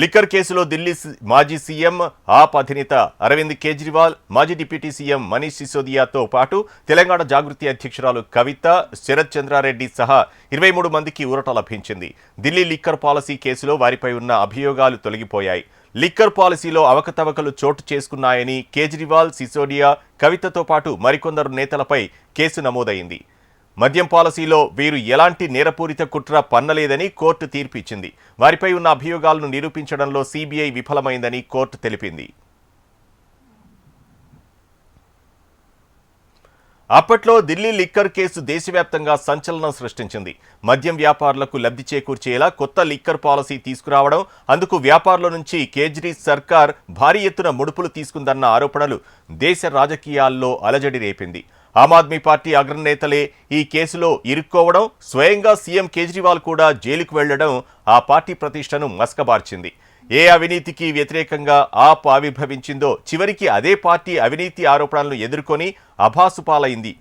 Liquor కేసులో ఢిల్లీ మాజీ CM ఆప్ అధినేత అరవింద్ కేజ్రీవాల్, మాజీ డిప్యూటీ సీఎం మనీష్ సిసోదియాతో పాటు తెలంగాణ జాగృతి అధ్యక్షురాలు కవిత, శరత్ చంద్రారెడ్డి సహా 23 మందికి ఊరట లభించింది. ఢిల్లీ లిక్కర్ పాలసీ కేసులో వారిపై ఉన్న అభియోగాలు తొలగిపోయాయి. లిక్కర్ పాలసీలో అవకతవకలు చోటు చేసుకున్నాయని కేజ్రీవాల్, సిసోడియా, కవితతో పాటు మరికొందరు నేతలపై కేసు నమోదైంది. మద్యం పాలసీలో వీరు ఎలాంటి నేరపూరిత కుట్ర పన్నలేదని కోర్టు తీర్పు ఇచ్చింది. వారిపై ఉన్న అభియోగాలను నిరూపించడంలో సీబీఐ విఫలమైందని కోర్టు తెలిపింది. అప్పట్లో ఢిల్లీ లిక్కర్ కేసు దేశవ్యాప్తంగా సంచలనం సృష్టించింది. మద్యం వ్యాపారులకు లబ్ధి చేకూర్చేలా కొత్త లిక్కర్ పాలసీ తీసుకురావడం, అందుకు వ్యాపారుల నుంచి కేజ్రీ సర్కార్ భారీ ఎత్తున ముడుపులు తీసుకుందన్న ఆరోపణలు దేశ రాజకీయాల్లో అలజడి రేపింది. ఆమ్ ఆద్మీ పార్టీ అగ్రనేతలే ఈ కేసులో ఇరుక్కోవడం, స్వయంగా సీఎం కేజ్రీవాల్ కూడా జైలుకు వెళ్లడం ఆ పార్టీ ప్రతిష్టను మసకబార్చింది. ఏ అవినీతికి వ్యతిరేకంగా ఆప్ ఆవిర్భవించిందో చివరికి అదే పార్టీ అవినీతి ఆరోపణలను ఎదుర్కొని అభాసుపాలైంది.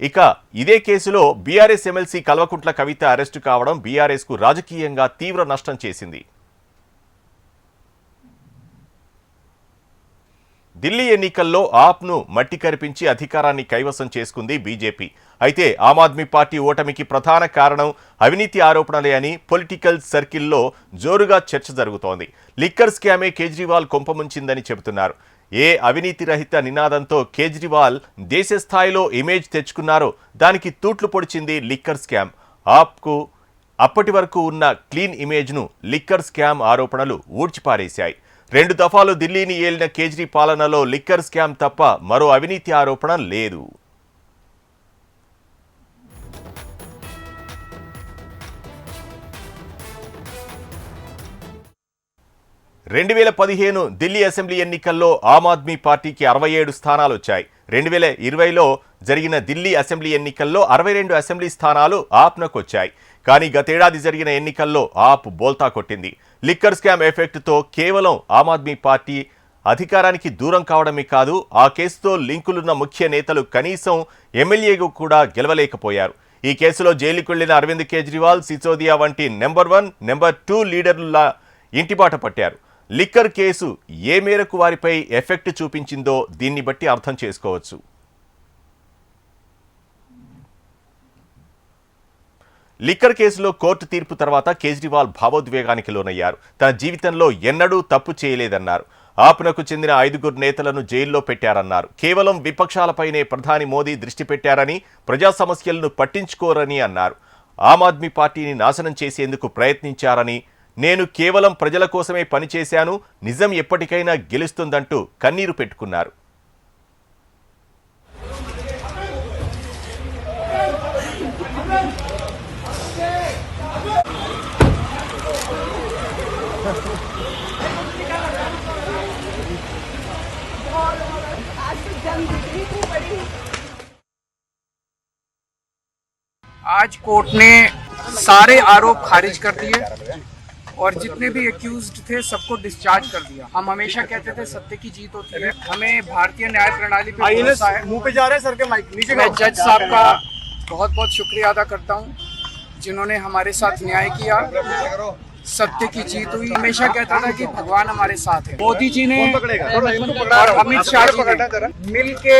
ఇక ఇదే కేసులో BRS MLC Kalvakuntla Kavitha arrest కావడం బీఆర్ఎస్కు రాజకీయంగా తీవ్ర నష్టం చేసింది. ఢిల్లీ ఎన్నికల్లో ఆప్ను మట్టి కరిపించి అధికారాన్ని కైవసం చేసుకుంది బీజేపీ. అయితే ఆమ్ ఆద్మీ పార్టీ ఓటమికి ప్రధాన కారణం అవినీతి ఆరోపణలే అని పొలిటికల్ సర్కిల్లో జోరుగా చర్చ జరుగుతోంది. లిక్కర్ స్కామే కేజ్రీవాల్ కొంపముంచిందని చెబుతున్నారు. ఏ అవినీతి రహిత నినాదంతో కేజ్రీవాల్ దేశ స్థాయిలో ఇమేజ్ తెచ్చుకున్నారో దానికి తూట్లు పొడిచింది లిక్కర్ స్కామ్. ఆప్కు అప్పటి వరకు ఉన్న క్లీన్ ఇమేజ్ను లిక్కర్ స్కామ్ ఆరోపణలు ఊడ్చిపారేశాయి. 2 దఫాలు ఢిల్లీని ఏలిన కేజ్రీ పాలనలో లిక్కర్ స్కామ్ తప్ప మరో అవినీతి ఆరోపణ లేదు. ఢిల్లీ అసెంబ్లీ ఎన్నికల్లో ఆమ్ ఆద్మీ పార్టీకి 67 స్థానాలు వచ్చాయి. 2020లో జరిగిన ఢిల్లీ అసెంబ్లీ ఎన్నికల్లో 62 అసెంబ్లీ స్థానాలు ఆప్నకు వచ్చాయి. కానీ గతేడాది జరిగిన ఎన్నికల్లో ఆప్ బోల్తా కొట్టింది. లిక్కర్ స్కామ్ ఎఫెక్ట్తో కేవలం ఆమ్ ఆద్మీ పార్టీ అధికారానికి దూరం కావడమే కాదు, ఆ కేసుతో లింకులున్న ముఖ్య నేతలు కనీసం ఎమ్మెల్యేగా కూడా గెలవలేకపోయారు. ఈ కేసులో జైలుకెళ్లిన అరవింద్ కేజ్రీవాల్, సిసోదియా వంటి నెంబర్ 1, నెంబర్ 2 లీడర్ల ఇంటిబాట పట్టారు. లిక్కర్ కేసు ఏ మేరకు వారిపై ఎఫెక్ట్ చూపించిందో దీన్ని బట్టి అర్థం చేసుకోవచ్చు. లిక్కర్ కేసులో కోర్టు తీర్పు తర్వాత కేజ్రీవాల్ భావోద్వేగానికి లోనయ్యారు. తన జీవితంలో ఎన్నడూ తప్పు చేయలేదన్నారు. ఆప్నకు చెందిన 5 నేతలను జైల్లో పెట్టారన్నారు. కేవలం విపక్షాలపైనే ప్రధాని మోదీ దృష్టి పెట్టారని, ప్రజా సమస్యలను పట్టించుకోరని అన్నారు. ఆమ్ ఆద్మీ పార్టీని నాశనం చేసేందుకు ప్రయత్నించారని, నేను కేవలం ప్రజల కోసమే పనిచేశాను, నిజం ఎప్పటికైనా గెలుస్తుందంటూ కన్నీరు పెట్టుకున్నారు. आज कोर्ट ने सारे आरोप खारिज कर दिए और जितने भी एक्यूज्ड थे सबको डिस्चार्ज कर दिया। हम हमेशा कहते थे सत्य की जीत होती है। हमें भारतीय न्याय प्रणाली पे भरोसा है। मुंह पे जा रहे हैं सर के माइक नीचे। मैं जज साहब का बहुत बहुत शुक्रिया अदा करता हूँ जिन्होंने हमारे साथ न्याय किया, सत्य की जीत हुई। हमेशा कहता था कि भगवान हमारे साथ है। मोदी जी ने और अमित शाह जी ने मिल के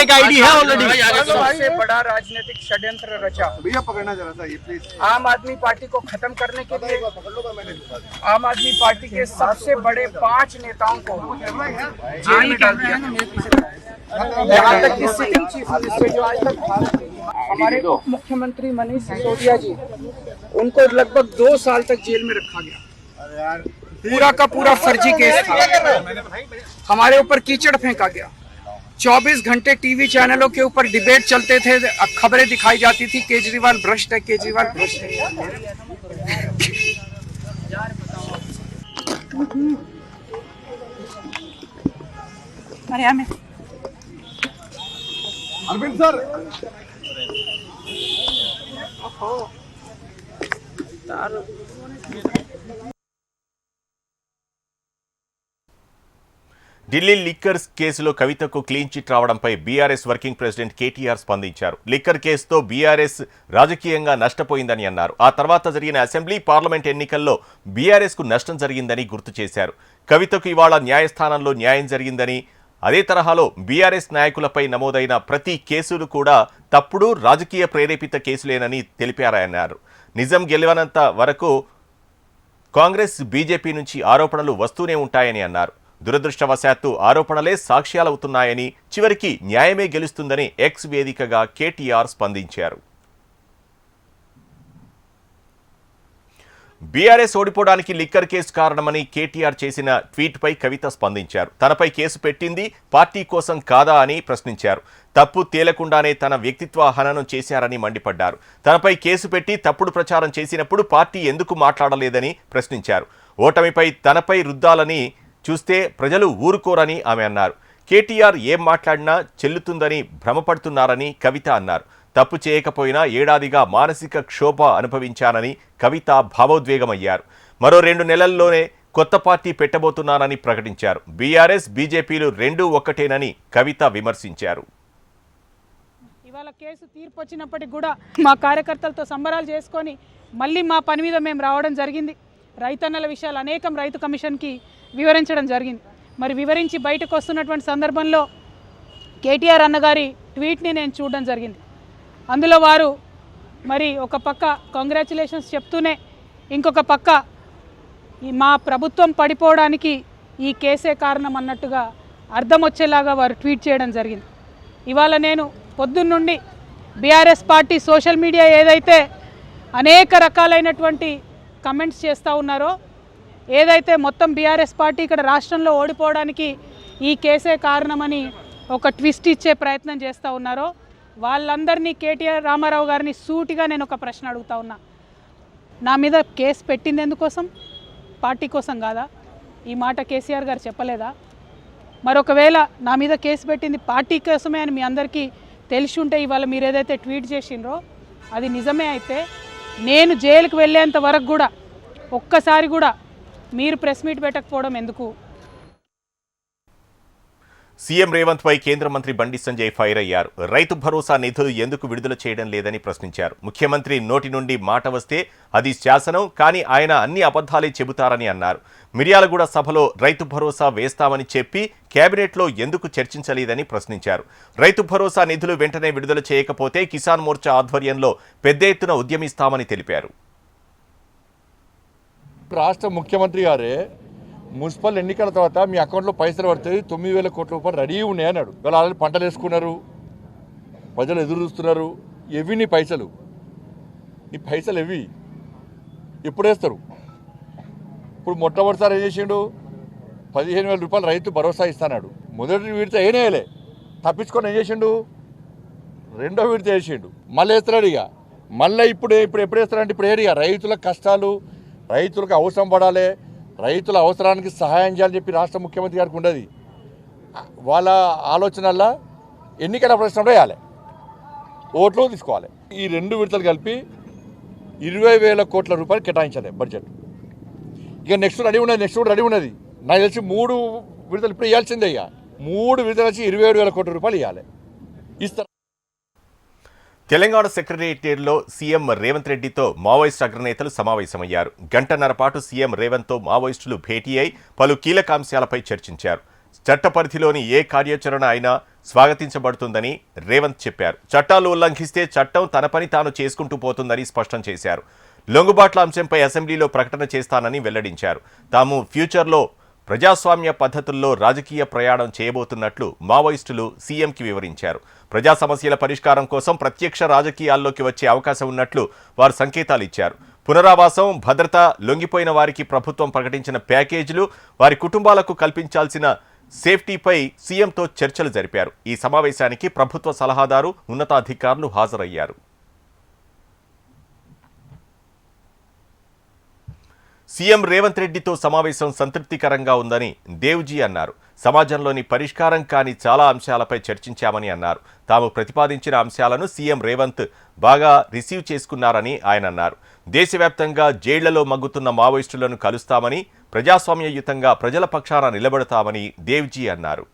एक आईडी है ऑलरेडी, सबसे बड़ा राजनीतिक षड्यंत्र रचा। भैया पकड़ना जरा सा ये प्लीज। आम आदमी पार्टी को खत्म करने के लिए आम आदमी पार्टी के सबसे बड़े 5 नेताओं को जेल में डाल दिया। यहाँ तक कि सिटिंग चीफ मिनिस्टर जो आज तक हमारे उप मुख्यमंत्री मनीष सिसोदिया जी, उनको लगभग 2 साल तक जेल में रखा गया। पूरा का पूरा फर्जी केस था। हमारे ऊपर कीचड़ फेंका गया। 24 घंटे टीवी चैनलों के ऊपर डिबेट चलते थे, खबरें दिखाई जाती थी केजरीवाल भ्रष्ट है, केजरीवाल भ्रष्ट है। अरविंद सर ఢిల్లీ లిక్కర్ కేసులో కవితకు క్లీన్ చిట్ రావడంపై బీఆర్ఎస్ వర్కింగ్ ప్రెసిడెంట్ కేటీఆర్ స్పందించారు. లిక్కర్ కేసుతో బీఆర్ఎస్ రాజకీయంగా నష్టపోయిందని అన్నారు. ఆ తర్వాత జరిగిన అసెంబ్లీ, పార్లమెంట్ ఎన్నికల్లో బీఆర్ఎస్కు నష్టం జరిగిందని గుర్తు చేశారు. కవితకు ఇవాళ న్యాయస్థానంలో న్యాయం జరిగిందని, అదే తరహాలో బీఆర్ఎస్ నాయకులపై నమోదైన ప్రతి కేసులు కూడా తప్పుడు రాజకీయ ప్రేరేపిత కేసులేనని తెలిపారన్నారు. నిజం గెలవనంత వరకు కాంగ్రెస్, బీజేపీ నుంచి ఆరోపణలు వస్తూనే ఉంటాయని అన్నారు. దురదృష్టవశాత్తు ఆరోపణలే సాక్ష్యాలవుతున్నాయని, చివరికి న్యాయమే గెలుస్తుందని ఎక్స్ వేదికగా కేటీఆర్ స్పందించారు. బీఆర్ఎస్ ఓడిపోవడానికి లిక్కర్ కేసు కారణమని కేటీఆర్ చేసిన ట్వీట్పై కవిత స్పందించారు. తనపై కేసు పెట్టింది పార్టీ కోసం కాదా అని ప్రశ్నించారు. తప్పు తేలకుండానే తన వ్యక్తిత్వ హననం చేశారని మండిపడ్డారు. తనపై కేసు పెట్టి తప్పుడు ప్రచారం చేసినప్పుడు పార్టీ ఎందుకు మాట్లాడలేదని ప్రశ్నించారు. ఓటమిపై తనపై రుద్దాలని చూస్తే ప్రజలు ఊరుకోరని ఆమె అన్నారు. కేటీఆర్ ఏం మాట్లాడినా చెల్లుతుందని భ్రమపడుతున్నారని కవిత అన్నారు. తప్పు చేయకపోయినా ఏడాదిగా మానసిక క్షోభ అనుభవించానని కవిత భావోద్వేగమయ్యారు. మరో 2 నెలల్లోనే కొత్త పార్టీ పెట్టబోతున్నానని ప్రకటించారు. బీఆర్ఎస్, బీజేపీలు రెండూ ఒక్కటేనని కవిత విమర్శించారు. ఇవాళ కేసు తీర్పు వచ్చినప్పటికి కూడా మా కార్యకర్తలతో సంబరాలు చేసుకొని మళ్ళీ మా పని మీద మేము రావడం జరిగింది. రైతన్నల విషయాలు అనేకం రైతు కమిషన్కి వివరించడం జరిగింది. మరి వివరించి బయటకు వస్తున్నటువంటి సందర్భంలో కేటీఆర్ అన్నగారి ట్వీట్ని నేను చూడడం జరిగింది. అందులో వారు మరి ఒక పక్క కంగ్రాచులేషన్స్ చెప్తూనే ఇంకొక పక్క మా ప్రభుత్వం పడిపోవడానికి ఈ కేసే కారణం అన్నట్టుగా అర్థం వచ్చేలాగా వారు ట్వీట్ చేయడం జరిగింది. ఇవాళ నేను పొద్దున్నుండి బీఆర్ఎస్ పార్టీ సోషల్ మీడియా ఏదైతే అనేక రకాలైనటువంటి కమెంట్స్ చేస్తూ ఉన్నారో, ఏదైతే మొత్తం బీఆర్ఎస్ పార్టీ ఇక్కడ రాష్ట్రంలో ఓడిపోవడానికి ఈ కేసే కారణమని ఒక ట్విస్ట్ ఇచ్చే ప్రయత్నం చేస్తూ ఉన్నారో, వాళ్ళందరినీ కేటీఆర్ రామారావు గారిని సూటిగా నేను ఒక ప్రశ్న అడుగుతా ఉన్నా. నా మీద కేసు పెట్టింది ఎందుకోసం? పార్టీ కోసం కాదా? ఈ మాట కేసీఆర్ గారు చెప్పలేదా? మరొకవేళ నా మీద కేసు పెట్టింది పార్టీ కోసమే అని మీ అందరికీ తెలిసి ఉంటే ఇవాళ మీరు ఏదైతే ట్వీట్ చేసిండ్రో అది నిజమే అయితే నేను జైలుకు వెళ్ళేంత వరకు కూడా ఒక్కసారి కూడా మీరు ప్రెస్ మీట్ పెట్టకపోవడం ఎందుకు? సీఎం రేవంత్ పై కేంద్ర మంత్రి బండి సంజయ్ ఫైర్ అయ్యారు. రైతు భరోసా నిధులు ఎందుకు విడుదల చేయడం లేదని ప్రశ్నించారు. ముఖ్యమంత్రి నోటి నుండి మాట వస్తే అది శాసనం, కానీ ఆయన అన్ని అబద్ధాలే చెబుతారని అన్నారు. మిర్యాలగూడ సభలో రైతు భరోసా వేస్తామని చెప్పి కేబినెట్లో ఎందుకు చర్చించలేదని ప్రశ్నించారు. రైతు భరోసా నిధులు వెంటనే విడుదల చేయకపోతే కిసాన్ మోర్చా ఆధ్వర్యంలో పెద్ద ఎత్తున ఉద్యమిస్తామని తెలిపారు. రాష్ట్ర ముఖ్యమంత్రి గారే మున్సిపల్ ఎన్నికల తర్వాత మీ అకౌంట్లో పైసలు పడుతుంది, 9,000 కోట్ల రూపాయలు రెడీ ఉన్నాయి అన్నాడు. వాళ్ళు ఆల్రెడీ పంటలు వేసుకున్నారు, ప్రజలు ఎదురు చూస్తున్నారు. ఎవి నీ పైసలు ఎవి ఎప్పుడు వేస్తారు? ఇప్పుడు మొట్టమొదటిసారి ఏం చేసిండు? 15,000 రూపాయలు రైతు భరోసా ఇస్తాడు. మొదటి విడత ఏనేయలే, తప్పించుకొని ఏం చేసిండు? రెండో విడత వేసిండు, మళ్ళీ వేస్తున్నాడు. ఇక మళ్ళీ ఇప్పుడు ఎప్పుడు వేస్తారంటే ఇప్పుడు ఏరియా రైతుల కష్టాలు, రైతులకు అవసరం పడాలి, రైతుల అవసరానికి సహాయం చేయాలని చెప్పి రాష్ట్ర ముఖ్యమంత్రి గారికి ఉండదు. వాళ్ళ ఆలోచనల్లో ఎన్నికల ప్రశ్నలో వేయాలి, ఓట్లు తీసుకోవాలి. ఈ 2 విడతలు కలిపి 20,000 కోట్ల రూపాయలు కేటాయించాలి బడ్జెట్. ఇక నెక్స్ట్ రెడీ ఉన్నది. నాకు తెలిసి 3 విడతలు ఇప్పుడు ఇవ్వాల్సిందే. ఇక 3 విడతలు వచ్చి 27,000 కోట్ల రూపాయలు ఇవ్వాలి, ఇస్తారు. తెలంగాణ సెక్రటేరియట్లో సీఎం రేవంత్ రెడ్డితో మావోయిస్టు అగ్రనేతలు సమావేశమయ్యారు. గంటన్నర పాటు సీఎం రేవంత్తో మావోయిస్టులు భేటీ అయి పలు కీలక అంశాలపై చర్చించారు. చట్ట పరిధిలోని ఏ కార్యాచరణ అయినా స్వాగతించబడుతుందని రేవంత్ చెప్పారు. చట్టాలు ఉల్లంఘిస్తే చట్టం తన పని తాను చేసుకుంటూ పోతుందని స్పష్టం చేశారు. లొంగుబాట్ల అంశంపై అసెంబ్లీలో ప్రకటన చేస్తానని వెల్లడించారు. తాము ఫ్యూచర్లో ప్రజాస్వామ్య పద్ధతుల్లో రాజకీయ ప్రయాణం చేయబోతున్నట్లు మావోయిస్టులు సీఎంకి వివరించారు. ప్రజా సమస్యల పరిష్కారం కోసం ప్రత్యక్ష రాజకీయాల్లోకి వచ్చే అవకాశం ఉన్నట్లు వారు సంకేతాలు ఇచ్చారు. పునరావాసం, భద్రత, లొంగిపోయిన వారికి ప్రభుత్వం ప్రకటించిన ప్యాకేజీలు, వారి కుటుంబాలకు కల్పించాల్సిన సేఫ్టీపై సీఎంతో చర్చలు జరిపారు. ఈ సమావేశానికి ప్రభుత్వ సలహాదారు, ఉన్నతాధికారులు హాజరయ్యారు. సీఎం రేవంత్ రెడ్డితో సమావేశం సంతృప్తికరంగా ఉందని దేవ్జీ అన్నారు. సమాజంలోని పరిష్కారం కాని చాలా అంశాలపై చర్చించామని అన్నారు. తాము ప్రతిపాదించిన అంశాలను సీఎం రేవంత్ బాగా రిసీవ్ చేసుకున్నారని ఆయన అన్నారు. దేశవ్యాప్తంగా జైళ్లలో మగ్గుతున్న మావోయిస్టులను కలుస్తామని, ప్రజాస్వామ్యయుతంగా ప్రజల పక్షాన నిలబడతామని దేవ్జీ అన్నారు.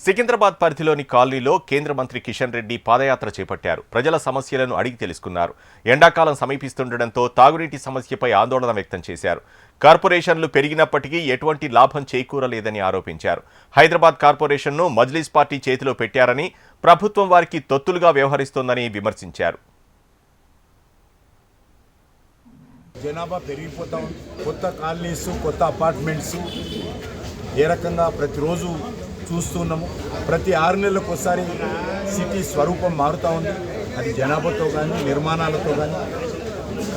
సికింద్రాబాద్ పరిధిలోని కాలనీలో కేంద్ర మంత్రి కిషన్ రెడ్డి పాదయాత్ర చేపట్టారు. ప్రజల సమస్యలను అడిగి తెలుసుకున్నారు. ఎండాకాలం సమీపిస్తుండటంతో తాగునీటి సమస్యపై ఆందోళన వ్యక్తం చేశారు. కార్పొరేషన్లు పెరిగినప్పటికీ ఎటువంటి లాభం చేకూరలేదని ఆరోపించారు. హైదరాబాద్ కార్పొరేషన్ను మజ్లిస్ పార్టీ చేతిలో పెట్టారని, ప్రభుత్వం వారికి తొత్తులుగా వ్యవహరిస్తోందని విమర్శించారు. జనాభా పెరిగిపోతా ఉంది. కొత్త కాలనీస్, కొత్త అపార్ట్మెంట్స్ ఏ రకంగా ప్రతిరోజు చూస్తున్నాము. ప్రతి 6 నెలలకు ఒకసారి సిటీ స్వరూపం మారుతూ ఉంది, అది జనాభాతో కానీ నిర్మాణాలతో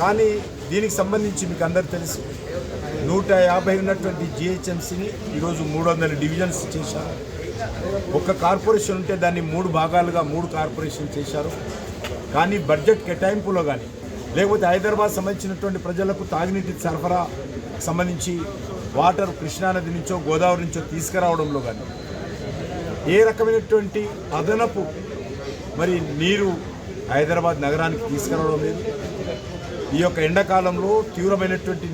కానీ దీనికి సంబంధించి మీకు అందరికీ తెలుసు, 150 ఉన్నటువంటి జిహెచ్ఎంసీని ఈరోజు 300 డివిజన్స్ చేశారు. ఒక కార్పొరేషన్ ఉంటే దాన్ని 3 భాగాలుగా 3 కార్పొరేషన్ చేశారు. కానీ బడ్జెట్ కేటాయింపులో కానీ లేకపోతే హైదరాబాద్ సంబంధించినటువంటి ప్రజలకు తాగునీటి సరఫరా సంబంధించి వాటర్ కృష్ణానది నుంచో గోదావరి నుంచో తీసుకురావడంలో కానీ ఏ రకమైనటువంటి అదనపు నీరు హైదరాబాద్ నగరానికి తీసుకురావడం లేదు. ఈ యొక్క ఎండాకాలంలో తీవ్రమైనటువంటి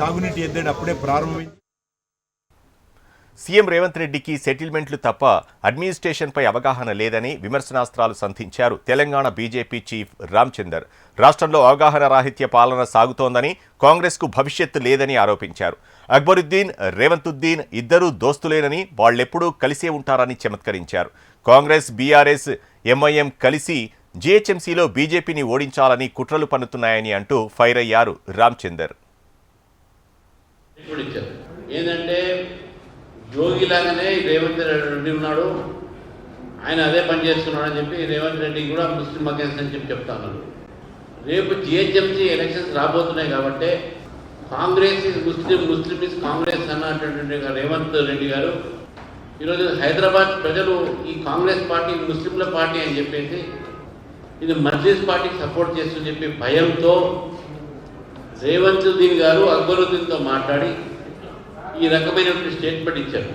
తాగునీటి ఎద్దడి అప్పుడే ప్రారంభమైంది. సీఎం రేవంత్ రెడ్డికి సెటిల్మెంట్లు తప్ప అడ్మినిస్ట్రేషన్పై అవగాహన లేదని విమర్శనాస్త్రాలు సంధించారు తెలంగాణ బీజేపీ చీఫ్ రామచందర్. రాష్ట్రంలో అవగాహన రాహిత్య పాలన సాగుతోందని, కాంగ్రెస్కు భవిష్యత్తు లేదని ఆరోపించారు. అక్బరుద్దీన్, రేవంతుద్దీన్ ఇద్దరూ దోస్తులేనని, వాళ్లెప్పుడూ కలిసే ఉంటారని చమత్కరించారు. కాంగ్రెస్, బీఆర్ఎస్, ఎంఐఎం కలిసి జీహెచ్ఎంసీలో బీజేపీని ఓడించాలని కుట్రలు పన్నుతున్నాయని అంటూ ఫైర్ అయ్యారు రామచందర్. జోగిలాగానే రేవంత్ రెడ్డి ఉన్నాడు, ఆయన అదే పని చేస్తున్నాడు అని చెప్పి రేవంత్ రెడ్డి కూడా ముస్లిం అగేన్స్ట్ అని చెప్పి చెప్తా ఉన్నారు. రేపు జిహెచ్ఎంసీ ఎలక్షన్స్ రాబోతున్నాయి కాబట్టి Congress is Muslim, Muslim is Congress అన్నటువంటి రేవంత్ రెడ్డి గారు ఈరోజు హైదరాబాద్ ప్రజలు ఈ కాంగ్రెస్ పార్టీ ముస్లింల పార్టీ అని చెప్పేసి ఇది మజ్లిస్ పార్టీకి సపోర్ట్ చేస్తుందని చెప్పి భయంతో రేవంత్ దీన్ గారు అక్బరుద్దీన్తో మాట్లాడి ఈ రకమైనటువంటి స్టేట్మెంట్ ఇచ్చారు.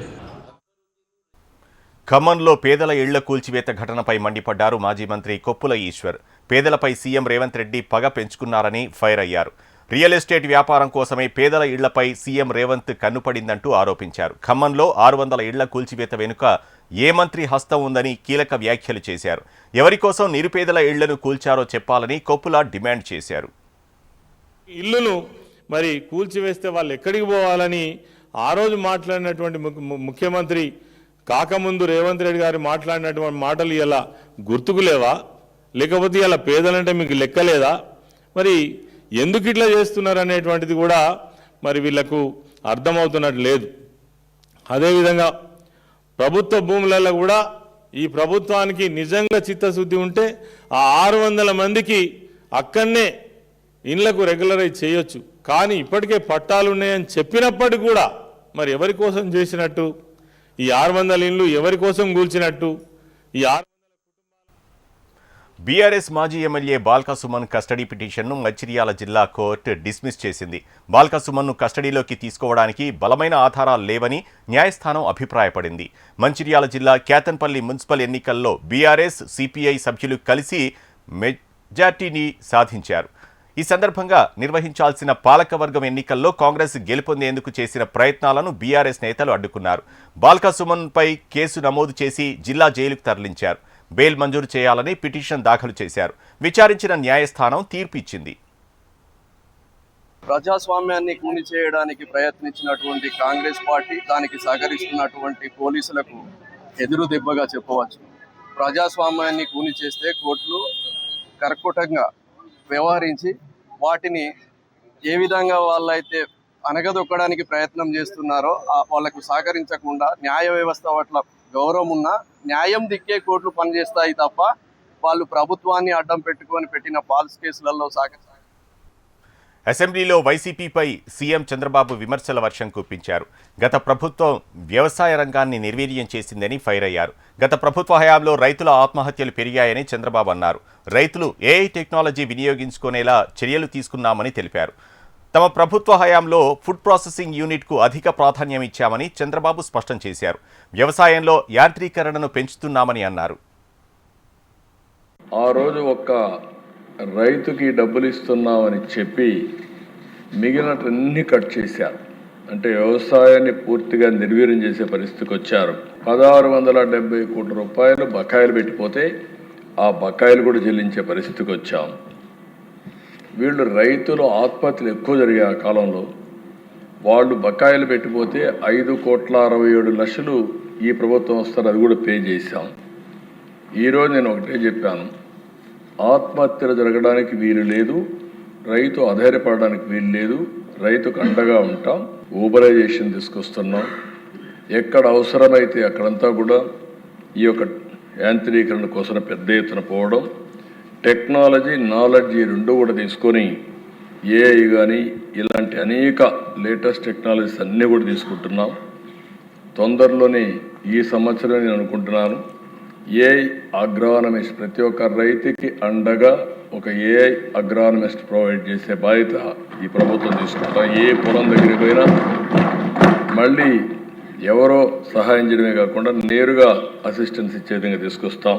ఖమ్మంలో పేదల ఇళ్ల కూల్చివేత ఘటనపై మండిపడ్డారు మాజీ మంత్రి కొప్పుల ఈశ్వర్. పేదలపై సీఎం రేవంత్ రెడ్డి పగ పెంచుకున్నారని ఫైర్ అయ్యారు. రియల్ ఎస్టేట్ వ్యాపారం కోసమే పేదల ఇళ్లపై సీఎం రేవంత్ కన్నుపడిందంటూ ఆరోపించారు. ఖమ్మంలో 600 ఇళ్ల కూల్చివేత వెనుక ఏ మంత్రి హస్తం ఉందని కీలక వ్యాఖ్యలు చేశారు. ఎవరి కోసం నిరుపేదల ఇళ్లను కూల్చారో చెప్పాలని కొప్పుల డిమాండ్ చేశారు. ఇల్లును కూల్చివేస్తే వాళ్ళు ఎక్కడికి పోవాలని ఆ రోజు మాట్లాడినటువంటి ముఖ్యమంత్రి కాకముందు రేవంత్ రెడ్డి గారు మాట్లాడినటువంటి మాటలు ఇలా గుర్తుకు లేవా, లేకపోతే ఇలా పేదలంటే మీకు లెక్కలేదా, ఎందుకు ఇట్లా చేస్తున్నారు అనేటువంటిది కూడా వీళ్లకు అర్థమవుతున్నట్టు లేదు. అదేవిధంగా ప్రభుత్వ భూములలో కూడా ఈ ప్రభుత్వానికి నిజంగా చిత్తశుద్ధి ఉంటే ఆ 600 మందికి అక్కడనే ఇళ్లకు రెగ్యులరైజ్ చేయొచ్చు. కానీ ఇప్పటికే పట్టాలు ఉన్నాయని చెప్పినప్పటికీ కూడా ఎవరి కోసం చేసినట్టు, ఈ 600 ఇళ్ళు ఎవరి కోసం కూల్చినట్టు? ఈ బీఆర్ఎస్ మాజీ ఎమ్మెల్యే బాల్కా సుమన్ కస్టడీ పిటిషన్ను మంచిర్యాల జిల్లా కోర్టు డిస్మిస్ చేసింది. బాల్కా సుమన్ను కస్టడీలోకి తీసుకోవడానికి బలమైన ఆధారాలు లేవని న్యాయస్థానం అభిప్రాయపడింది. మంచిర్యాల జిల్లా కేతన్పల్లి మున్సిపల్ ఎన్నికల్లో బీఆర్ఎస్, సిపిఐ సభ్యులు కలిసి మెజార్టీని సాధించారు. ఈ సందర్భంగా నిర్వహించాల్సిన పాలకవర్గం ఎన్నికల్లో కాంగ్రెస్ గెలుపొందేందుకు చేసిన ప్రయత్నాలను బీఆర్ఎస్ నేతలు అడ్డుకున్నారు. బాల్కా సుమన్పై కేసు నమోదు చేసి జిల్లా జైలుకు తరలించారు. బెయిల్ మంజూరు చేయాలని పిటిషన్ దాఖలు చేశారు. విచారించిన న్యాయస్థానం తీర్పు ఇచ్చింది. ప్రజాస్వామ్యాన్ని కూని చేయడానికి ప్రయత్నించినటువంటి కాంగ్రెస్ పార్టీ, దానికి సహకరిస్తున్నటువంటి పోలీసులకు ఎదురు దెబ్బగా చెప్పవచ్చు. ప్రజాస్వామ్యాన్ని కూని చేస్తే కోర్టులు కర్కటంగా వ్యవహరించి వాటిని ఏ విధంగా వాళ్ళైతే అనగదొక్కడానికి ప్రయత్నం చేస్తున్నారో వాళ్లకు సహకరించకుండా న్యాయ వ్యవస్థ పట్ల గౌరవం ఉన్న న్యాయం దిక్కే కోర్టులు పనిచేస్తాయి తప్ప వాళ్ళు ప్రభుత్వాన్ని అడ్డం పెట్టుకొని పెట్టిన ఫాల్స్ కేసులలో అసెంబ్లీలో వైసీపీపై సీఎం చంద్రబాబు విమర్శల వర్షం కురిపించారు. గత ప్రభుత్వం వ్యవసాయ రంగాన్ని నిర్వీర్యం చేసిందని ఫైర్ అయ్యారు. గత ప్రభుత్వ హయాంలో రైతుల ఆత్మహత్యలు పెరిగాయని చంద్రబాబు అన్నారు. రైతులు ఏఐ టెక్నాలజీ వినియోగించుకునేలా చర్యలు తీసుకున్నామని తెలిపారు. తమ ప్రభుత్వ హయాంలో ఫుడ్ ప్రాసెసింగ్ యూనిట్కు అధిక ప్రాధాన్యం ఇచ్చామని చంద్రబాబు స్పష్టం చేశారు. వ్యవసాయంలో యాంత్రీకరణను పెంచుతున్నామని అన్నారు. ఆ రోజు ఒక్క రైతుకి డబ్బులు ఇస్తున్నామని చెప్పి మిగిలినన్ని కట్ చేశారు. అంటే వ్యవసాయాన్ని పూర్తిగా నిర్వీర్యం చేసే పరిస్థితికి వచ్చారు. 1670 కోట్ల రూపాయలు బకాయిలు పెట్టిపోతే ఆ బకాయిలు కూడా చెల్లించే పరిస్థితికి వచ్చాం. వీళ్ళు రైతులు ఆత్మహత్యలు ఎక్కువ జరిగే ఆ కాలంలో వాళ్ళు బకాయిలు పెట్టిపోతే 5,67,00,000 ఈ ప్రభుత్వం వస్తారు, అది కూడా పే చేశాం. ఈరోజు నేను ఒకటే చెప్పాను, ఆత్మహత్యలు జరగడానికి వీలు లేదు, రైతు అధైర్యపడడానికి వీలు లేదు, రైతుకు అండగా ఉంటాం. ఊబరైజేషన్ తీసుకొస్తున్నాం. ఎక్కడ అవసరమైతే అక్కడంతా కూడా ఈ యొక్క యాంత్రీకరణ కోసం పెద్ద ఎత్తున పోవడం, టెక్నాలజీ నాలెడ్జ్ ఈ రెండు కూడా తీసుకొని ఏఐ కానీ ఇలాంటి అనేక లేటెస్ట్ టెక్నాలజీస్ అన్నీ కూడా తీసుకుంటున్నాం. తొందరలోనే ఈ సంవత్సరం నేను అనుకుంటున్నాను ఏఐ అగ్రానమిస్ట్ ప్రతి ఒక్క రైతుకి అండగా ఒక ఏఐ అగ్రానమిస్ట్ ప్రొవైడ్ చేసే బాధ్యత ఈ ప్రభుత్వం తీసుకుంటాం. ఏ పొలం దగ్గరికి పోయినా మళ్ళీ ఎవరో సహాయం చేయడమే కాకుండా నేరుగా అసిస్టెన్స్ ఇచ్చే విధంగా తీసుకొస్తాం.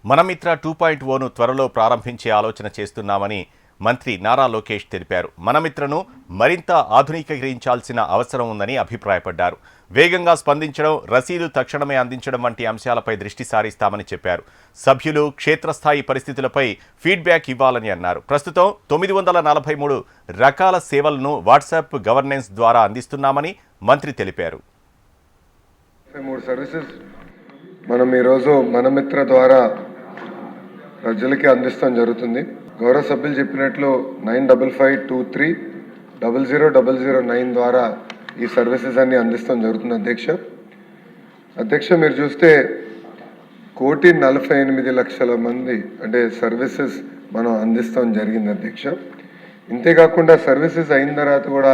మనమిత్ర 2.0ను త్వరలో ప్రారంభించే ఆలోచన చేస్తున్నామని మంత్రి నారా లోకేష్ తెలిపారు. మనమిత్రను మరింత ఆధునికీకరించాల్సిన అవసరం ఉందని అభిప్రాయపడ్డారు. వేగంగా స్పందించడం, రసీదు తక్షణమే అందించడం వంటి అంశాలపై దృష్టి సారిస్తామని చెప్పారు. సభ్యులు క్షేత్రస్థాయి పరిస్థితులపై ఫీడ్బ్యాక్ ఇవ్వాలని అన్నారు. ప్రస్తుతం 943 రకాల సేవలను వాట్సాప్ గవర్నెన్స్ ద్వారా అందిస్తున్నామని మంత్రి తెలిపారు. 3 సర్వీసెస్ మనం ఈరోజు మనమిత్ర ద్వారా ప్రజలకి అందిస్తాం జరుగుతుంది. గౌరవ సభ్యులు చెప్పినట్లు 9552300009 ద్వారా ఈ సర్వీసెస్ అన్ని అందిస్తాం జరుగుతుంది. అధ్యక్ష మీరు చూస్తే 1,48,00,000 మంది అంటే సర్వీసెస్ మనం అందిస్తాం జరిగింది అధ్యక్ష. ఇంతేకాకుండా సర్వీసెస్ అయిన తర్వాత కూడా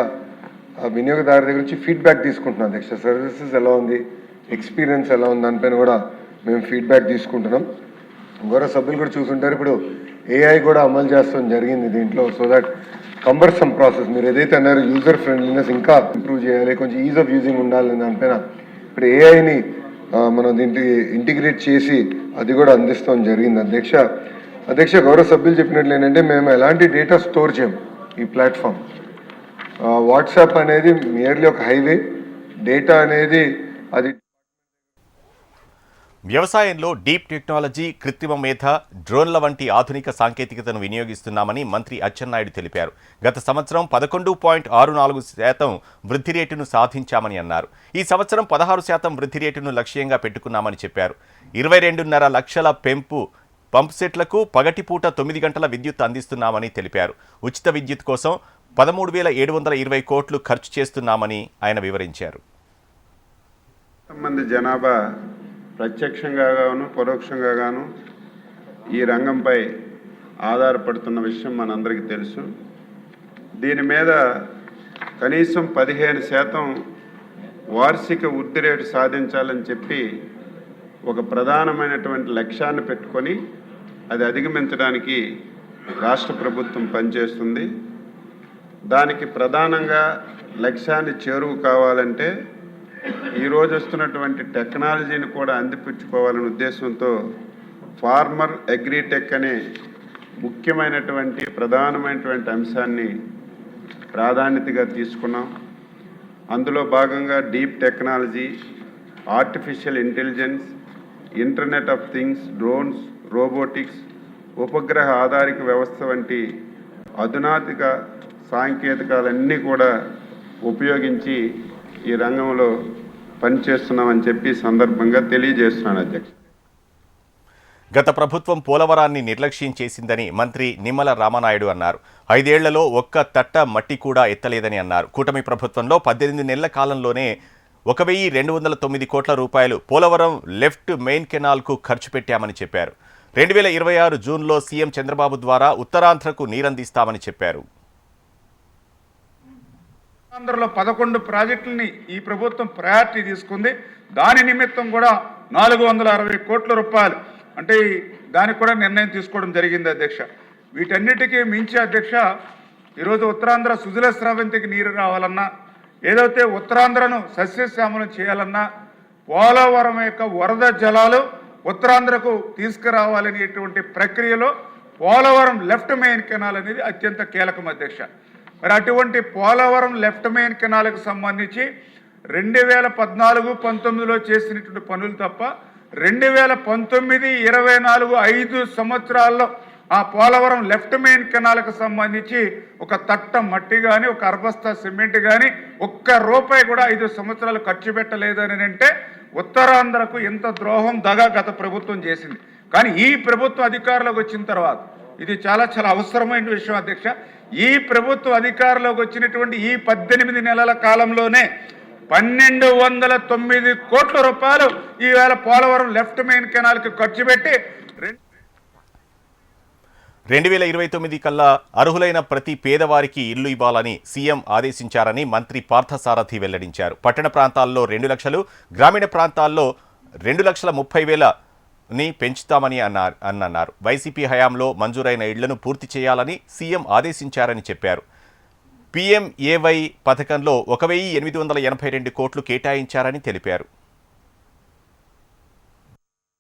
ఆ వినియోగదారు దగ్గర నుంచి ఫీడ్బ్యాక్ తీసుకుంటున్నాం అధ్యక్ష. సర్వీసెస్ ఎలా ఉంది, ఎక్స్పీరియన్స్ ఎలా ఉంది దానిపైన కూడా మేము ఫీడ్బ్యాక్ తీసుకుంటున్నాం. గౌరవ సభ్యులు కూడా చూసుంటారు, ఇప్పుడు ఏఐ కూడా అమలు చేస్తాం జరిగింది దీంట్లో. సో దట్ కంబర్సమ్ ప్రాసెస్ మీరు ఏదైతే అన్నారో యూజర్ ఫ్రెండ్లీనెస్ ఇంకా ఇంప్రూవ్ చేయాలి, కొంచెం ఈజ్ ఆఫ్ యూజింగ్ ఉండాలి దానిపైన ఇప్పుడు ఏఐని మనం దీంట్లో ఇంటిగ్రేట్ చేసి అది కూడా అందిస్తాం జరిగింది అధ్యక్ష గౌరవ సభ్యులు చెప్పినట్లు ఏంటంటే మేము ఎలాంటి డేటా స్టోర్ చేయం. ఈ ప్లాట్ఫామ్ వాట్సాప్ అనేది మియర్లీ ఒక హైవే, డేటా అనేది అది వ్యవసాయంలో డీప్ టెక్నాలజీ, కృత్రిమ మేధ, డ్రోన్ల వంటి ఆధునిక సాంకేతికతను వినియోగిస్తున్నామని మంత్రి అచ్చెన్నాయుడు తెలిపారు. గత సంవత్సరం 11.64% వృద్ధి రేటును సాధించామని అన్నారు. ఈ సంవత్సరం 16% వృద్ధి రేటును లక్ష్యంగా పెట్టుకున్నామని చెప్పారు. 22.5 లక్షల పంప్ సెట్లకు పగటిపూట 9 గంటల విద్యుత్ అందిస్తున్నామని తెలిపారు. ఉచిత విద్యుత్ కోసం 13,720 కోట్లు ఖర్చు చేస్తున్నామని ఆయన వివరించారు. మంది జనాభా ప్రత్యక్షంగా గాను పరోక్షంగా గాను ఈ రంగంపై ఆధారపడుతున్న విషయం మనందరికీ తెలుసు. దీని మీద కనీసం 15% వార్షిక వృద్ధి రేటు సాధించాలని చెప్పి ఒక ప్రధానమైనటువంటి లక్ష్యాన్ని పెట్టుకొని అది అధిగమించడానికి రాష్ట్ర ప్రభుత్వం పనిచేస్తుంది. దానికి ప్రధానంగా లక్ష్యాన్ని చేరువు కావాలంటే ఈరోజు వస్తున్నటువంటి టెక్నాలజీని కూడా అందిపుచ్చుకోవాలనే ఉద్దేశంతో ఫార్మర్ అగ్రిటెక్ అనే ముఖ్యమైనటువంటి ప్రధానమైనటువంటి అంశాన్ని ప్రాధాన్యతగా తీసుకున్నాం. అందులో భాగంగా deep technology, artificial intelligence, internet of things, drones, robotics, ఉపగ్రహ ఆధారిత వ్యవస్థ వంటి అధునాతిక సాంకేతికాలన్నీ కూడా ఉపయోగించి ఈ రంగంలో పనిచేస్తున్నామని చెప్పి సందర్భంగా తెలియజేస్తున్నాను అధ్యక్ష. గత ప్రభుత్వం పోలవరాన్ని నిర్లక్ష్యం చేసిందని మంత్రి నిమ్మల రామనాయుడు అన్నారు. 5 ఏళ్లలో ఒక్క తట్ట మట్టి కూడా ఎత్తలేదని అన్నారు. కూటమి ప్రభుత్వంలో 18 నెలల కాలంలోనే 1,209 కోట్ల రూపాయలు పోలవరం లెఫ్ట్ మెయిన్ కెనాల్కు ఖర్చు పెట్టామని చెప్పారు. 2026 జూన్లో సీఎం చంద్రబాబు ద్వారా ఉత్తరాంధ్రకు నీరందిస్తామని చెప్పారు. ఆంధ్రలో 11 ప్రాజెక్టులని ఈ ప్రభుత్వం ప్రయారిటీ తీసుకుంది. దాని నిమిత్తం కూడా 460 కోట్ల రూపాయలు అంటే దానికి కూడా నిర్ణయం తీసుకోవడం జరిగింది అధ్యక్ష. వీటన్నిటికీ మించి అధ్యక్ష, ఈరోజు ఉత్తరాంధ్ర సుజల స్రవంతికి నీరు రావాలన్నా, ఏదైతే ఉత్తరాంధ్రను సస్యశ్యామలం చేయాలన్నా, పోలవరం యొక్క వరద జలాలు ఉత్తరాంధ్రకు తీసుకురావాలనేటువంటి ప్రక్రియలో పోలవరం లెఫ్ట్ మెయిన్ కెనాల్ అనేది అత్యంత కీలకం అధ్యక్ష. మరి అటువంటి పోలవరం లెఫ్ట్ మెయిన్ కెనాల్కు సంబంధించి 2014-19లో చేసినటువంటి పనులు తప్ప 2019-24 5 సంవత్సరాల్లో ఆ పోలవరం లెఫ్ట్ మెయిన్ కెనాల్కు సంబంధించి ఒక తట్ట మట్టి కానీ, ఒక అర్బస్తా సిమెంట్ కానీ, ఒక్క రూపాయి కూడా 5 సంవత్సరాలు ఖర్చు పెట్టలేదని అంటే ఉత్తరాంధ్రకు ఎంత ద్రోహం దగా గత ప్రభుత్వం చేసింది. కానీ ఈ ప్రభుత్వం అధికారంలోకి వచ్చిన తర్వాత ఇది చాలా చాలా అవసరమైన విషయం అధ్యక్ష. ఈ ప్రభుత్వం అధికారంలోకి వచ్చినటువంటి ఈ 18 నెలల కాలంలోనే 1209 కోట్ల రూపాయలు ఈవేళ పోలవరం లెఫ్ట్ మెయిన్ కెనాల్కి ఖర్చు పెట్టి 2029 కల్లా అర్హులైన ప్రతి పేదవారికి ఇల్లు ఇవ్వాలని సీఎం ఆదేశించారని మంత్రి పార్థసారథి వెల్లడించారు. పట్టణ ప్రాంతాల్లో 2 లక్షలు, గ్రామీణ ప్రాంతాల్లో 2,30,000ని పెంచుతామని అన్నారు. వైసీపీ హయాంలో మంజూరైన ఇళ్లను పూర్తి చేయాలని సీఎం ఆదేశించారని చెప్పారు. పీఎంఏవై పథకంలో 1,882 కోట్లు కేటాయించారని తెలిపారు.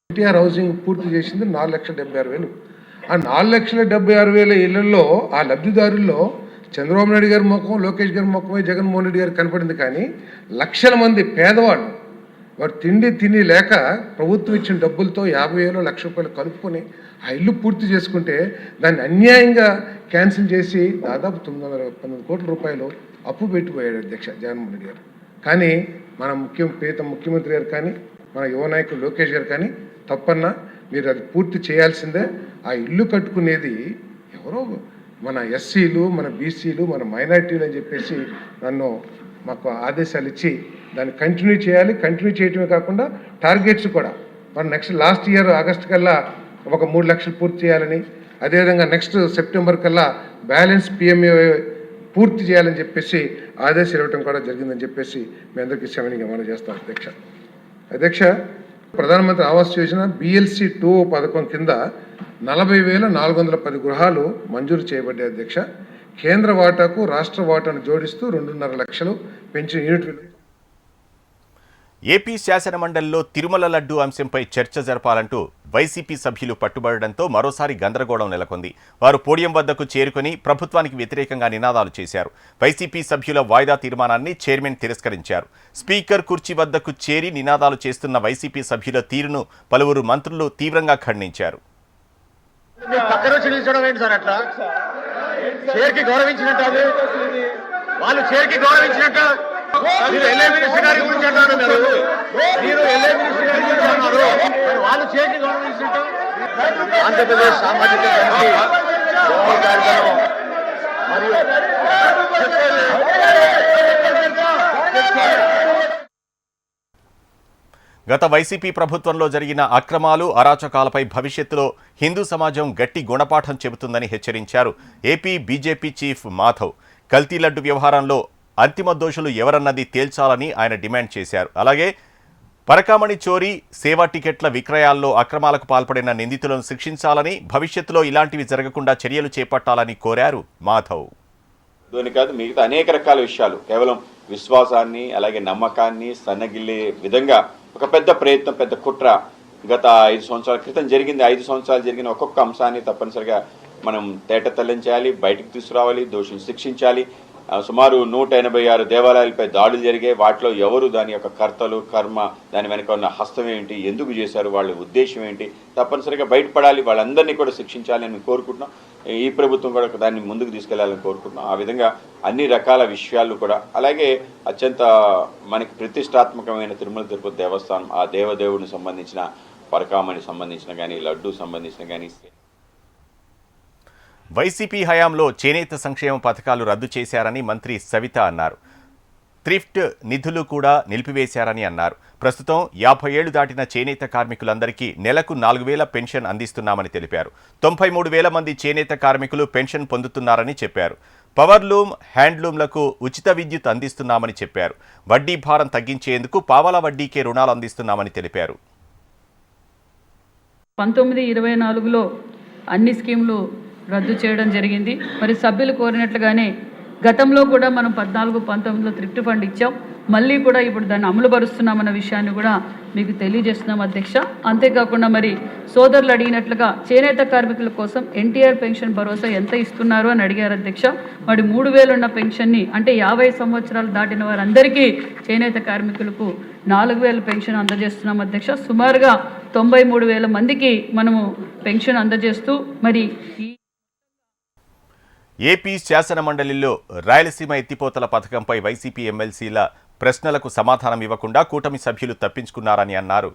ఎన్టీఆర్ హౌసింగ్ పూర్తి చేసింది 4,76,000. ఆ 4,76,000 ఇళ్లలో ఆ లబ్ధిదారుల్లో చంద్రబాబు నాయుడు గారి ముఖం, లోకేష్ గారి ముఖమే జగన్మోహన్ రెడ్డి గారు కనపడింది. కానీ లక్షల మంది పేదవాళ్ళు వారు తిని లేక ప్రభుత్వం ఇచ్చిన డబ్బులతో 50,000, ₹1,00,000 కలుపుకొని ఆ ఇల్లు పూర్తి చేసుకుంటే దాన్ని అన్యాయంగా క్యాన్సిల్ చేసి దాదాపు 919 కోట్ల రూపాయలు అప్పు పెట్టిపోయాడు అధ్యక్ష జగన్మోహన్ రెడ్డి గారు. కానీ మన ముఖ్యమంత్రి గారు కానీ, మన యువ నాయకులు లోకేష్ గారు కానీ తప్పన్నా మీరు అది పూర్తి చేయాల్సిందే. ఆ ఇల్లు కట్టుకునేది ఎవరో మన ఎస్సీలు, మన బీసీలు, మన మైనార్టీలు అని చెప్పేసి మాకు ఆదేశాలు ఇచ్చి దాన్ని కంటిన్యూ చేయాలి. కంటిన్యూ చేయటమే కాకుండా టార్గెట్స్ కూడా మన లాస్ట్ ఇయర్ ఆగస్టు కల్లా ఒక 3 లక్షలు పూర్తి చేయాలని, అదేవిధంగా నెక్స్ట్ సెప్టెంబర్ కల్లా బ్యాలెన్స్ పిఎంఏ పూర్తి చేయాలని చెప్పేసి ఆదేశాలు ఇవ్వడం కూడా జరిగిందని చెప్పేసి మీ అందరికీ క్షమణీయంగా మనం చేస్తాం అధ్యక్ష. ప్రధానమంత్రి ఆవాస్ యోజన BLC 2 పథకం కింద 40,410 గృహాలు మంజూరు చేయబడ్డాయి అధ్యక్ష. కేంద్ర వాటాకు రాష్ట్ర వాటాను జోడిస్తూ 2.5 లక్షలు పెంచిన యూనిట్. ఏపీ శాసనమండలిలో తిరుమల లడ్డూ అంశంపై చర్చ జరపాలంటూ వైసీపీ సభ్యులు పట్టుబడడంతో మరోసారి గందరగోళం నెలకొంది. వారు పోడియం వద్దకు చేరుకుని ప్రభుత్వానికి వ్యతిరేకంగా నినాదాలు చేశారు. వైసీపీ సభ్యుల వాయిదా తీర్మానాన్ని చైర్మన్ తిరస్కరించారు. స్పీకర్ కుర్చీ వద్దకు చేరి నినాదాలు చేస్తున్న వైసీపీ సభ్యుల తీరును పలువురు మంత్రులు తీవ్రంగా ఖండించారు. ఆంధ్రప్రదేశ్ సామాజిక గత వైసీపీ ప్రభుత్వంలో జరిగిన అక్రమాలు, అరాచకాలపై భవిష్యత్తులో హిందూ సమాజం గట్టి గుణపాఠం చెబుతుందని హెచ్చరించారు ఏపీ బీజేపీ చీఫ్ మాధవ్. కల్తీ లడ్డు వ్యవహారంలో అంతిమ దోషులు ఎవరన్నది తేల్చాలని ఆయన డిమాండ్ చేశారు. అలాగే పరకామణి చోరీ, సేవా టికెట్ల విక్రయాల్లో అక్రమాలకు పాల్పడిన నిందితులను శిక్షించాలని, భవిష్యత్తులో ఇలాంటివి జరగకుండా చర్యలు చేపట్టాలని కోరారు మాధవ్. దీని కాదు మిగతా అనేక రకాల విషయాలు కేవలం విశ్వాసాన్ని అలాగే నమ్మకాన్ని సన్నగిల్లే విధంగా ఒక పెద్ద ప్రయత్నం, పెద్ద కుట్ర గత 5 సంవత్సరాల క్రితం జరిగింది. 5 సంవత్సరాలు జరిగిన ఒక్కొక్క అంశాన్ని తప్పనిసరిగా మనం తేటతెల్లం చేయాలి, బయటకు తీసుకురావాలి, దోషులు శిక్షించాలి. సుమారు 186 దేవాలయాలపై దాడులు జరిగాయి. వాటిలో ఎవరు, దాని యొక్క కర్తలు, కర్మ, దాని వెనక ఉన్న హస్తం ఏంటి, ఎందుకు చేశారు, వాళ్ళ ఉద్దేశం ఏంటి, తప్పనిసరిగా బయటపడాలి. వాళ్ళందరినీ కూడా శిక్షించాలి అని కోరుకుంటున్నాం. ఈ ప్రభుత్వం కూడా దాన్ని ముందుకు తీసుకెళ్లాలని కోరుకుంటున్నాం. ఆ విధంగా అన్ని రకాల విషయాలు కూడా, అలాగే అత్యంత మనకి ప్రతిష్టాత్మకమైన తిరుమల తిరుపతి దేవస్థానం, ఆ దేవదేవుడిని సంబంధించిన పరకామణి సంబంధించిన కానీ, లడ్డు సంబంధించిన కానీ. వైసీపీ హయాంలో చేనేత సంక్షేమ పథకాలు రద్దు చేశారని మంత్రి సవిత అన్నారు. థ్రిఫ్ట్ నిధులు కూడా నిలిపివేశారని అన్నారు. ప్రస్తుతం 50 ఏళ్లు దాటిన చేనేత కార్మికులందరికీ నెలకు 4,000 పెన్షన్ అందిస్తున్నామని తెలిపారు. 93,000 మంది చేనేత కార్మికులు పెన్షన్ పొందుతున్నారని చెప్పారు. పవర్లూమ్, హ్యాండ్లూమ్లకు ఉచిత విద్యుత్ అందిస్తున్నామని చెప్పారు. వడ్డీ భారం తగ్గించేందుకు పావలా వడ్డీకే రుణాలు అందిస్తున్నామని తెలిపారు. 1924లో అన్ని స్కీములు రద్దు చేయడం జరిగింది. మరి సభ్యులు కోరినట్లుగానే గతంలో కూడా మనం 14-19లో థ్రిఫ్ట్ ఫండ్ ఇచ్చాం. మళ్ళీ కూడా ఇప్పుడు దాన్ని అమలు పరుస్తున్నామన్న విషయాన్ని కూడా మీకు తెలియజేస్తున్నాం అధ్యక్ష. అంతేకాకుండా మరి సోదరులు అడిగినట్లుగా చేనేత కార్మికుల కోసం ఎన్టీఆర్ పెన్షన్ భరోసా ఎంత ఇస్తున్నారు అని అడిగారు అధ్యక్ష. మరి 3000 ఉన్న పెన్షన్ని అంటే 50 సంవత్సరాలు దాటిన వారందరికీ చేనేత కార్మికులకు 4000 పెన్షన్ అందజేస్తున్నాం అధ్యక్ష. సుమారుగా 93,000 మందికి మనము పెన్షన్ అందజేస్తూ మరి ఏపీ శాసన మండలిలో రాయలసీమ ఎత్తిపోతల పథకంపై వైసీపీ ఎమ్మెల్సీల ప్రశ్నలకు సమాధానం ఇవ్వకుండా కూటమి సభ్యులు తప్పించుకున్నారని అన్నారు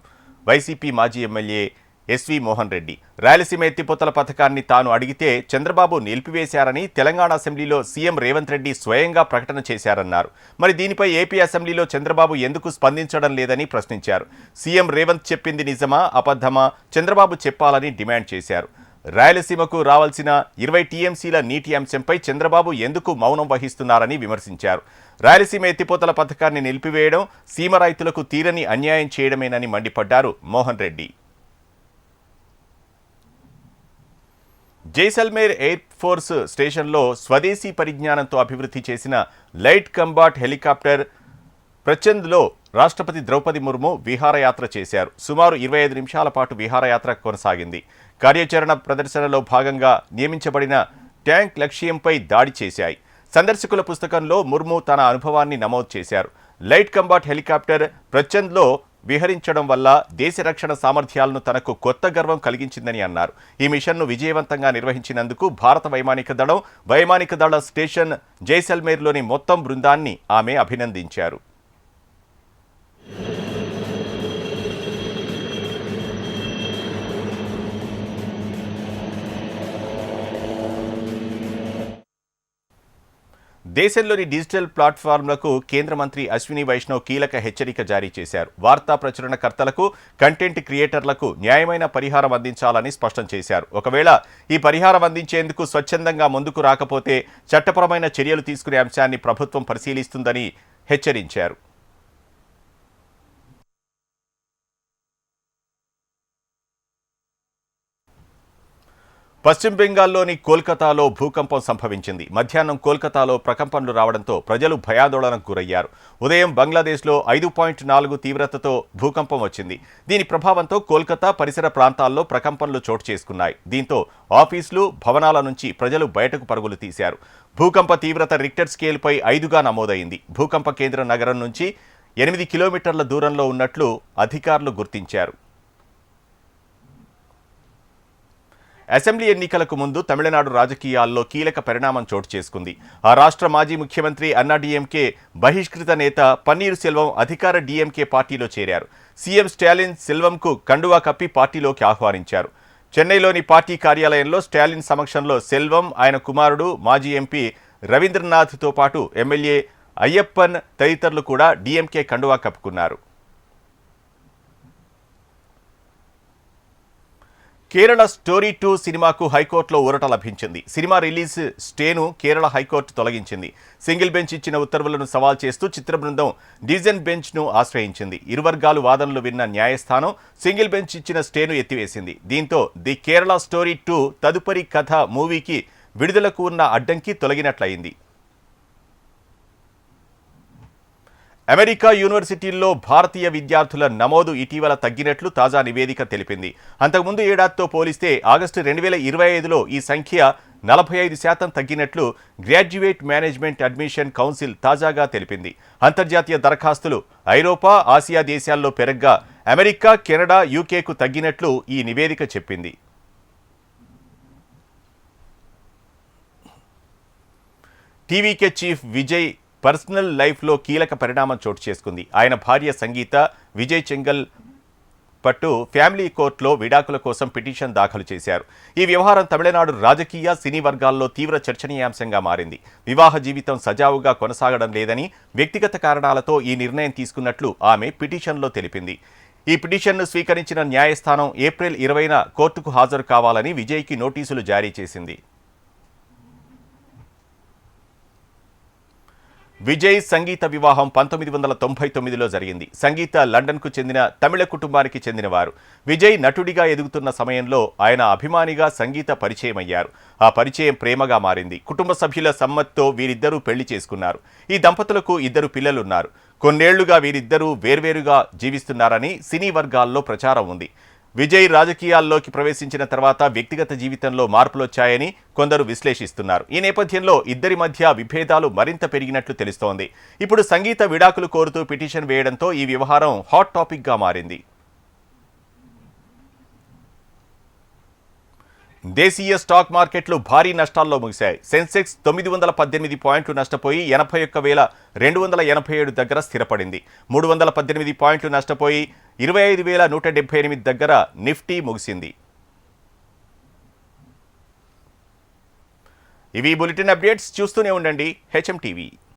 వైసీపీ మాజీ ఎమ్మెల్యే ఎస్వి మోహన్ రెడ్డి. రాయలసీమ ఎత్తిపోతల పథకాన్ని తాను అడిగితే చంద్రబాబు నిలిపివేశారని తెలంగాణ అసెంబ్లీలో సీఎం రేవంత్ రెడ్డి స్వయంగా ప్రకటన చేశారన్నారు. మరి దీనిపై ఏపీ అసెంబ్లీలో చంద్రబాబు ఎందుకు స్పందించడం లేదని ప్రశ్నించారు. సీఎం రేవంత్ చెప్పింది నిజమా అబద్ధమా చంద్రబాబు చెప్పాలని డిమాండ్ చేశారు. రాయలసీమకు రావాల్సిన 20 టీఎంసీల నీటి అంశంపై చంద్రబాబు ఎందుకు మౌనం వహిస్తున్నారని విమర్శించారు. రాయలసీమ ఎత్తిపోతల పథకాన్ని నిలిపివేయడం సీమ రైతులకు తీరని అన్యాయం చేయడమేనని మండిపడ్డారు మోహన్ రెడ్డి. జైసల్మేర్ ఎయిర్ ఫోర్స్ స్టేషన్లో స్వదేశీ పరిజ్ఞానంతో అభివృద్ధి చేసిన లైట్ కంబాట్ హెలికాప్టర్ ప్రచంద్లో రాష్ట్రపతి ద్రౌపది ముర్ము విహారయాత్ర చేశారు. సుమారు 25 నిమిషాల పాటు విహారయాత్ర కొనసాగింది. కార్యాచరణ ప్రదర్శనలో భాగంగా నియమించబడిన ట్యాంక్ లక్ష్యంపై దాడి చేశాయి. సందర్శకుల పుస్తకంలో ముర్ము తన అనుభవాన్ని నమోదు చేశారు. లైట్ కంబాట్ హెలికాప్టర్ ప్రచంద్లో విహరించడం వల్ల దేశ రక్షణ సామర్థ్యాలను తనకు కొత్త గర్వం కలిగించిందని అన్నారు. ఈ మిషన్ను విజయవంతంగా నిర్వహించినందుకు భారత వైమానిక దళ స్టేషన్ జైసల్మేర్లోని మొత్తం బృందాన్ని ఆమె అభినందించారు. దేశంలోని డిజిటల్ ప్లాట్ఫామ్లకు కేంద్ర మంత్రి అశ్విని వైష్ణవ్ కీలక హెచ్చరిక జారీ చేశారు. వార్తా ప్రచురణకర్తలకు, కంటెంట్ క్రియేటర్లకు న్యాయమైన పరిహారం అందించాలని స్పష్టం చేశారు. ఒకవేళ ఈ పరిహారం అందించేందుకు స్వచ్ఛందంగా ముందుకు రాకపోతే చట్టపరమైన చర్యలు తీసుకునే అంశాన్ని ప్రభుత్వం పరిశీలిస్తుందని హెచ్చరించారు. పశ్చిమ బెంగాల్లోని కోల్కతాలో భూకంపం సంభవించింది. మధ్యాహ్నం కోల్కతాలో ప్రకంపనలు రావడంతో ప్రజలు భయాందోళనకు గురయ్యారు. ఉదయం బంగ్లాదేశ్లో 5.4 తీవ్రతతో భూకంపం వచ్చింది. దీని ప్రభావంతో కోల్కతా పరిసర ప్రాంతాల్లో ప్రకంపనలు చోటు చేసుకున్నాయి. దీంతో ఆఫీసులు, భవనాల నుంచి ప్రజలు బయటకు పరుగులు తీశారు. భూకంప తీవ్రత రిక్టర్ స్కేల్పై 5గా నమోదైంది. భూకంప కేంద్ర నగరం నుంచి 8 కిలోమీటర్ల దూరంలో ఉన్నట్లు అధికారులు గుర్తించారు. అసెంబ్లీ ఎన్నికలకు ముందు తమిళనాడు రాజకీయాల్లో కీలక పరిణామం చోటు చేసుకుంది. ఆ రాష్ట్ర మాజీ ముఖ్యమంత్రి అన్నాడీఎంకే బహిష్కృత నేత పన్నీర్ సెల్వం అధికార డీఎంకే పార్టీలో చేరారు. సీఎం స్టాలిన్ సెల్వంకు కండువా కప్పి పార్టీలోకి ఆహ్వానించారు. చెన్నైలోని పార్టీ కార్యాలయంలో స్టాలిన్ సమక్షంలో సెల్వం, ఆయన కుమారుడు మాజీ ఎంపీ రవీంద్రనాథ్తో పాటు ఎమ్మెల్యే అయ్యప్పన్ తదితరులు కూడా డీఎంకే కండువా కప్పుకున్నారు. కేరళ స్టోరీ 2 సినిమాకు హైకోర్టులో ఊరట లభించింది. సినిమా రిలీజ్ స్టేను కేరళ హైకోర్టు తొలగించింది. సింగిల్ బెంచ్ ఇచ్చిన ఉత్తర్వులను సవాల్ చేస్తూ చిత్ర బృందం డివిజన్ బెంచ్ను ఆశ్రయించింది. ఇరు వర్గాలు వాదనలు విన్న న్యాయస్థానం సింగిల్ బెంచ్ ఇచ్చిన స్టేను ఎత్తివేసింది. దీంతో ది కేరళ స్టోరీ 2 తదుపరి కథ మూవీకి విడుదలకు ఉన్న అడ్డంకి తొలగినట్లయింది. అమెరికా యూనివర్సిటీల్లో భారతీయ విద్యార్థుల నమోదు ఇటీవల తగ్గినట్లు తాజా నివేదిక తెలిపింది. అంతకుముందు ఏడాదితో పోలిస్తే ఆగస్టు 2025లో ఈ సంఖ్య 45% తగ్గినట్లు గ్రాడ్యుయేట్ మేనేజ్మెంట్ అడ్మిషన్ కౌన్సిల్ తాజాగా తెలిపింది. అంతర్జాతీయ దరఖాస్తులు ఐరోపా, ఆసియా దేశాల్లో పెరగ్గా అమెరికా, కెనడా, యూకేకు తగ్గినట్లు ఈ నివేదిక చెప్పింది. టీవీకే చీఫ్ విజయ్ పర్సనల్ లైఫ్లో కీలక పరిణామం చోటు చేసుకుంది. ఆయన భార్య సంగీత, విజయ్ చెంగల్ పట్టు ఫ్యామిలీ కోర్టులో విడాకుల కోసం పిటిషన్ దాఖలు చేశారు. ఈ వ్యవహారం తమిళనాడు రాజకీయ, సినీ వర్గాల్లో తీవ్ర చర్చనీయాంశంగా మారింది. వివాహ జీవితం సజావుగా కొనసాగడం లేదని, వ్యక్తిగత కారణాలతో ఈ నిర్ణయం తీసుకున్నట్లు ఆమె పిటిషన్లో తెలిపింది. ఈ పిటిషన్ను స్వీకరించిన న్యాయస్థానం ఏప్రిల్ 20న కోర్టుకు హాజరు కావాలని విజయ్కి నోటీసులు జారీ చేసింది. విజయ్ సంగీత వివాహం 1999లో జరిగింది. సంగీత లండన్కు చెందిన తమిళ కుటుంబానికి చెందినవారు. విజయ్ నటుడిగా ఎదుగుతున్న సమయంలో ఆయన అభిమానిగా సంగీత పరిచయం అయ్యారు. ఆ పరిచయం ప్రేమగా మారింది. కుటుంబ సభ్యుల సమ్మతితో వీరిద్దరూ పెళ్లి చేసుకున్నారు. ఈ దంపతులకు 2 పిల్లలున్నారు. కొన్నేళ్లుగా వీరిద్దరూ వేర్వేరుగా జీవిస్తున్నారని సినీ వర్గాల్లో ప్రచారం ఉంది. విజయ్ రాజకీయాల్లోకి ప్రవేశించిన తర్వాత వ్యక్తిగత జీవితంలో మార్పులొచ్చాయని కొందరు విశ్లేషిస్తున్నారు. ఈ నేపథ్యంలో ఇద్దరి మధ్య విభేదాలు మరింత పెరిగినట్లు తెలుస్తోంది. ఇప్పుడు సంగీత విడాకులు కోరుతూ పిటిషన్ వేయడంతో ఈ వ్యవహారం హాట్ టాపిక్గా మారింది. దేశీయ స్టాక్ మార్కెట్లు భారీ నష్టాల్లో ముగిశాయి. సెన్సెక్స్ 918 పాయింట్లు నష్టపోయి 81,287 దగ్గర స్థిరపడింది. 318 పాయింట్లు నష్టపోయి 25,178 దగ్గర నిఫ్టీ ముగిసింది. ఇవి బులెటిన్ అప్డేట్స్. చూస్తూనే ఉండండి HM టీవీ.